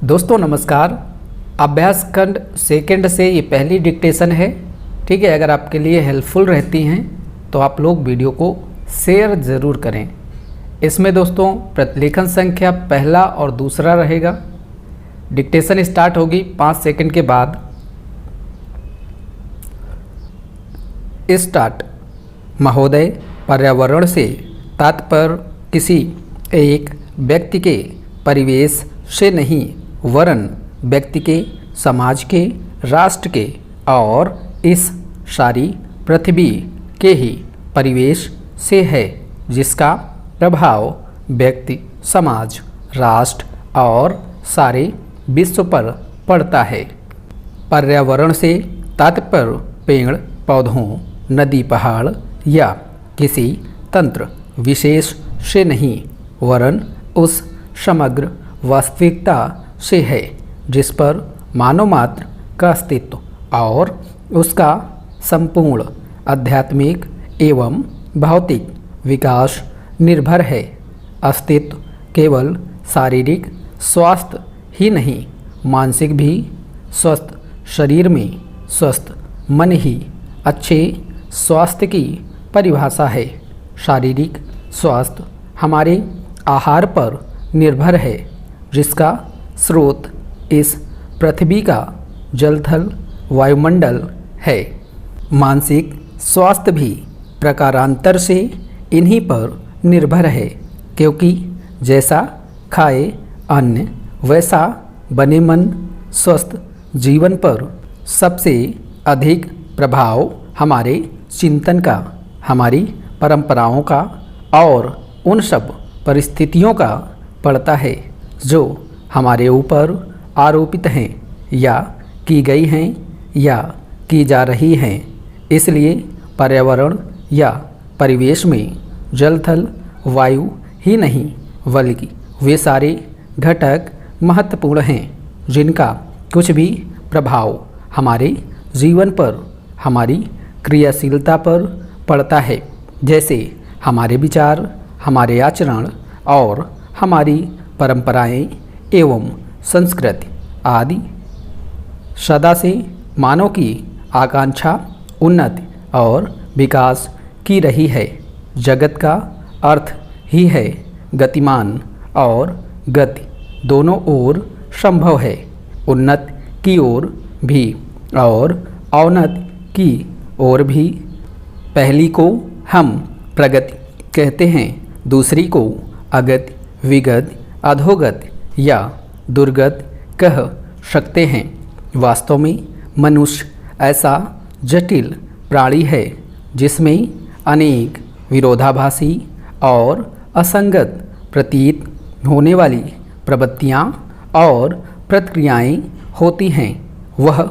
दोस्तों नमस्कार। अभ्यास खंड सेकंड से ये पहली डिक्टेशन है। ठीक है, अगर आपके लिए हेल्पफुल रहती हैं तो आप लोग वीडियो को शेयर ज़रूर करें। इसमें दोस्तों प्रतिलेखन संख्या पहला और दूसरा रहेगा। डिक्टेशन स्टार्ट होगी 5 सेकंड के बाद। स्टार्ट। महोदय, पर्यावरण से तात्पर्य किसी एक व्यक्ति के परिवेश से नहीं वरन व्यक्ति के, समाज के, राष्ट्र के और इस सारी पृथ्वी के ही परिवेश से है, जिसका प्रभाव व्यक्ति, समाज, राष्ट्र और सारे विश्व पर पड़ता है। पर्यावरण से तात्पर्य पेड़ पौधों, नदी पहाड़ या किसी तंत्र विशेष से नहीं वरन उस समग्र वास्तविकता से है जिस पर मानव मात्र का अस्तित्व और उसका संपूर्ण आध्यात्मिक एवं भौतिक विकास निर्भर है। अस्तित्व केवल शारीरिक स्वास्थ्य ही नहीं, मानसिक भी। स्वस्थ शरीर में स्वस्थ मन ही अच्छे स्वास्थ्य की परिभाषा है। शारीरिक स्वास्थ्य हमारे आहार पर निर्भर है, जिसका स्रोत इस पृथ्वी का जलथल वायुमंडल है। मानसिक स्वास्थ्य भी प्रकारांतर से इन्हीं पर निर्भर है, क्योंकि जैसा खाए अन्न वैसा बने मन। स्वस्थ जीवन पर सबसे अधिक प्रभाव हमारे चिंतन का, हमारी परंपराओं का और उन सब परिस्थितियों का पड़ता है जो हमारे ऊपर आरोपित हैं या की गई हैं या की जा रही हैं। इसलिए पर्यावरण या परिवेश में जल थल वायु ही नहीं बल्कि वे सारे घटक महत्वपूर्ण हैं जिनका कुछ भी प्रभाव हमारे जीवन पर, हमारी क्रियाशीलता पर पड़ता है। जैसे हमारे विचार, हमारे आचरण और हमारी परंपराएं एवं संस्कृति आदि। सदा से मानव की आकांक्षा उन्नति और विकास की रही है। जगत का अर्थ ही है गतिमान, और गति दोनों ओर संभव है। उन्नति की ओर भी और अवनति की ओर भी। पहली को हम प्रगति कहते हैं, दूसरी को अगति, विगति, अधोगति या दुर्गति कह सकते हैं। वास्तव में मनुष्य ऐसा जटिल प्राणी है जिसमें अनेक विरोधाभासी और असंगत प्रतीत होने वाली प्रवृत्तियाँ और प्रक्रियाएं होती हैं। वह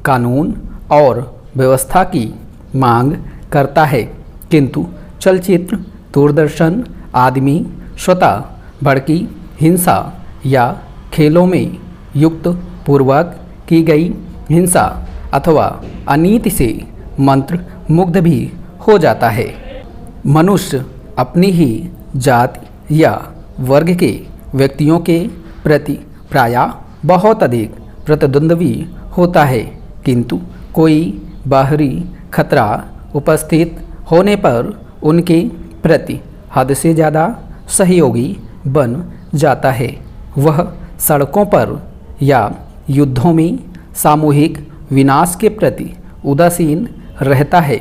कानून और व्यवस्था की मांग करता है, किंतु चलचित्र, दूरदर्शन आदमी स्वतः भड़की हिंसा या खेलों में युक्त पूर्वक की गई हिंसा अथवा अनीति से मंत्र मुग्ध भी हो जाता है। मनुष्य अपनी ही जाति या वर्ग के व्यक्तियों के प्रति प्रायः बहुत अधिक प्रतिद्वंद्वी होता है, किंतु कोई बाहरी खतरा उपस्थित होने पर उनके प्रति हद से ज़्यादा सहयोगी बन जाता है। वह सड़कों पर या युद्धों में सामूहिक विनाश के प्रति उदासीन रहता है,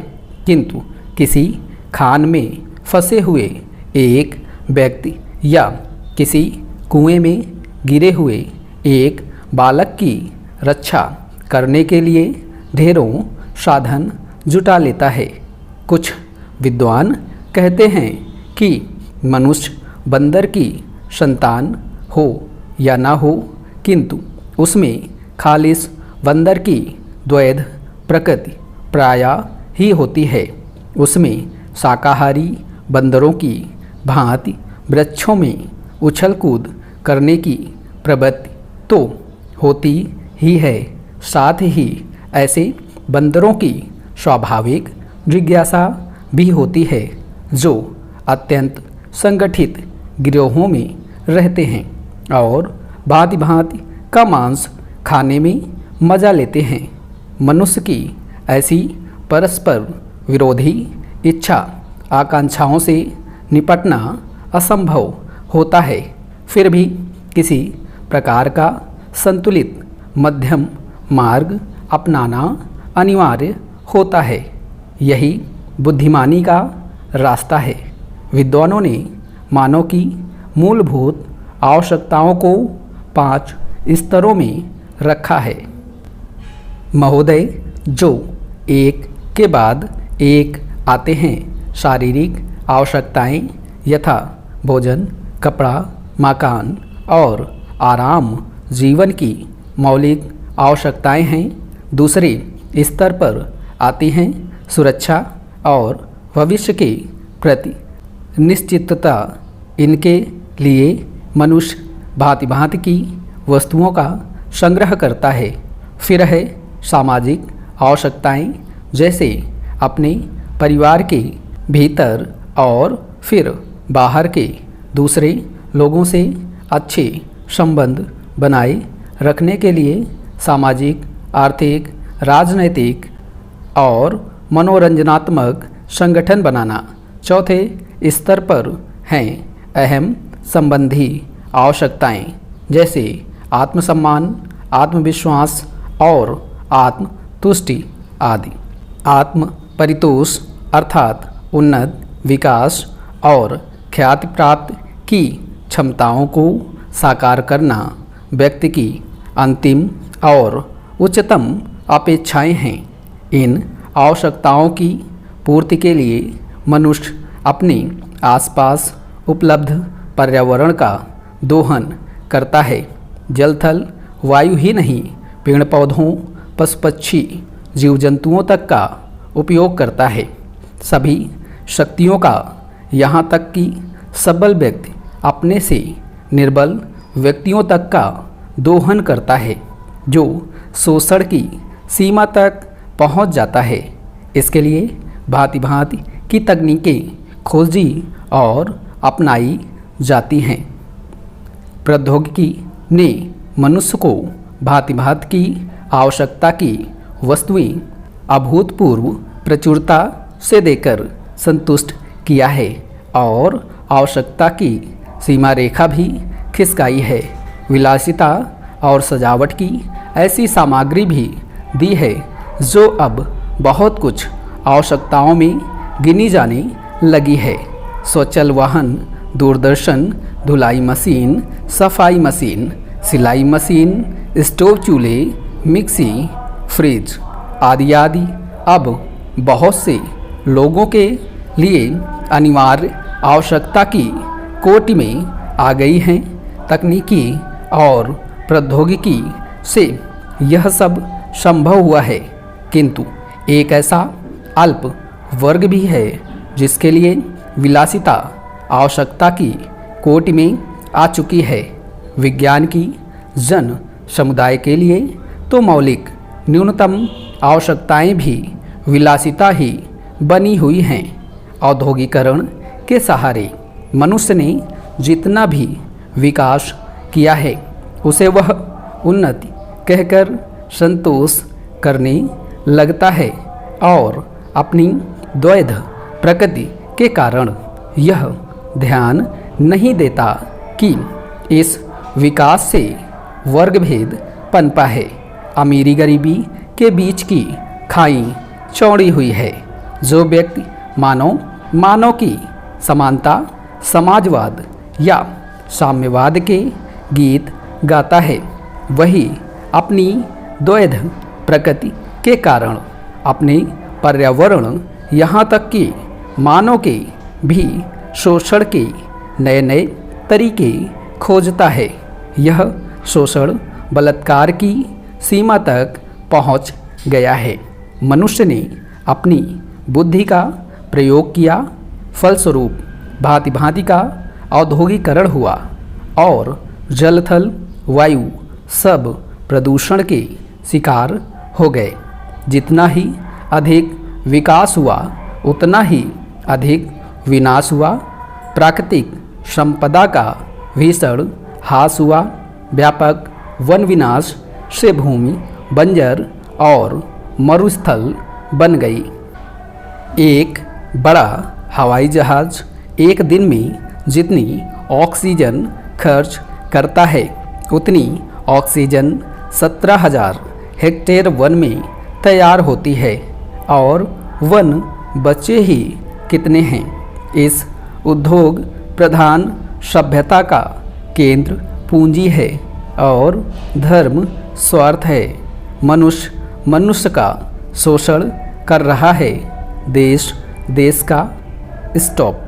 किंतु किसी खान में फंसे हुए एक व्यक्ति या किसी कुएं में गिरे हुए एक बालक की रक्षा करने के लिए ढेरों साधन जुटा लेता है। कुछ विद्वान कहते हैं कि मनुष्य बंदर की संतान हो या ना हो, किंतु उसमें खालिस बंदर की द्वैध प्रकृति प्रायः ही होती है। उसमें शाकाहारी बंदरों की भांति वृक्षों में उछल कूद करने की प्रवृत्ति तो होती ही है, साथ ही ऐसे बंदरों की स्वाभाविक जिज्ञासा भी होती है जो अत्यंत संगठित गिरोहों में रहते हैं और भांति भांति का मांस खाने में मजा लेते हैं। मनुष्य की ऐसी परस्पर विरोधी इच्छा आकांक्षाओं से निपटना असंभव होता है, फिर भी किसी प्रकार का संतुलित मध्यम मार्ग अपनाना अनिवार्य होता है। यही बुद्धिमानी का रास्ता है। विद्वानों ने मानव की मूलभूत आवश्यकताओं को 5 स्तरों में रखा है महोदय, जो एक के बाद एक आते हैं। शारीरिक आवश्यकताएं यथा भोजन, कपड़ा, मकान और आराम जीवन की मौलिक आवश्यकताएं हैं। दूसरे स्तर पर आती हैं सुरक्षा और भविष्य के प्रति निश्चितता। इनके लिए मनुष्य भांति भांति की वस्तुओं का संग्रह करता है। फिर है सामाजिक आवश्यकताएं, जैसे अपने परिवार के भीतर और फिर बाहर के दूसरे लोगों से अच्छे संबंध बनाए रखने के लिए सामाजिक, आर्थिक, राजनैतिक और मनोरंजनात्मक संगठन बनाना। चौथे स्तर पर हैं अहम संबंधी आवश्यकताएं, जैसे आत्मसम्मान, आत्मविश्वास और आत्मतुष्टि आदि। आत्म परितोष अर्थात उन्नत विकास और ख्याति प्राप्त की क्षमताओं को साकार करना व्यक्ति की अंतिम और उच्चतम अपेक्षाएं हैं। इन आवश्यकताओं की पूर्ति के लिए मनुष्य अपने आसपास उपलब्ध पर्यावरण का दोहन करता है। जल थल वायु ही नहीं, पेड़ पौधों, पशु पक्षी, जीव जंतुओं तक का उपयोग करता है। सभी शक्तियों का, यहाँ तक कि सबल व्यक्ति अपने से निर्बल व्यक्तियों तक का दोहन करता है, जो शोषण की सीमा तक पहुँच जाता है। इसके लिए भांति भांति की तकनीकें खोजी और अपनाई जाती हैं। प्रौद्योगिकी ने मनुष्य को भांति भांति की आवश्यकता की वस्तुएं अभूतपूर्व प्रचुरता से देकर संतुष्ट किया है और आवश्यकता की सीमा रेखा भी खिसकाई है। विलासिता और सजावट की ऐसी सामग्री भी दी है जो अब बहुत कुछ आवश्यकताओं में गिनी जाने लगी है। स्वचल वाहन, दूरदर्शन, धुलाई मशीन, सफाई मशीन, सिलाई मशीन, स्टोव चूल्हे, मिक्सी, फ्रिज आदि आदि अब बहुत से लोगों के लिए अनिवार्य आवश्यकता की कोटि में आ गई हैं। तकनीकी और प्रौद्योगिकी से यह सब संभव हुआ है, किंतु एक ऐसा अल्प वर्ग भी है जिसके लिए विलासिता आवश्यकता की कोटि में आ चुकी है। विज्ञान की जन समुदाय के लिए तो मौलिक न्यूनतम आवश्यकताएं भी विलासिता ही बनी हुई हैं। औद्योगिकरण के सहारे मनुष्य ने जितना भी विकास किया है उसे वह उन्नति कहकर संतोष करने लगता है और अपनी द्वैध प्रकृति के कारण यह ध्यान नहीं देता कि इस विकास से वर्गभेद पनपा है। अमीरी गरीबी के बीच की खाई चौड़ी हुई है। जो व्यक्ति मानव की समानता, समाजवाद या साम्यवाद के गीत गाता है, वही अपनी द्वैध प्रकृति के कारण अपने पर्यावरण, यहाँ तक कि मानव के भी शोषण के नए नए तरीके खोजता है। यह शोषण बलात्कार की सीमा तक पहुँच गया है। मनुष्य ने अपनी बुद्धि का प्रयोग किया, फलस्वरूप भांति भांति का औद्योगिकरण हुआ और जल थल वायु सब प्रदूषण के शिकार हो गए। जितना ही अधिक विकास हुआ उतना ही अधिक विनाश हुआ। प्राकृतिक संपदा का भीषण ह्रास हुआ। व्यापक वन विनाश से भूमि बंजर और मरुस्थल बन गई। एक बड़ा हवाई जहाज एक दिन में जितनी ऑक्सीजन खर्च करता है उतनी ऑक्सीजन 17,000 हेक्टेयर वन में तैयार होती है, और वन बचे ही कितने हैं। इस उद्योग प्रधान सभ्यता का केंद्र पूंजी है और धर्म स्वार्थ है। मनुष्य का शोषण कर रहा है। देश का स्टॉप।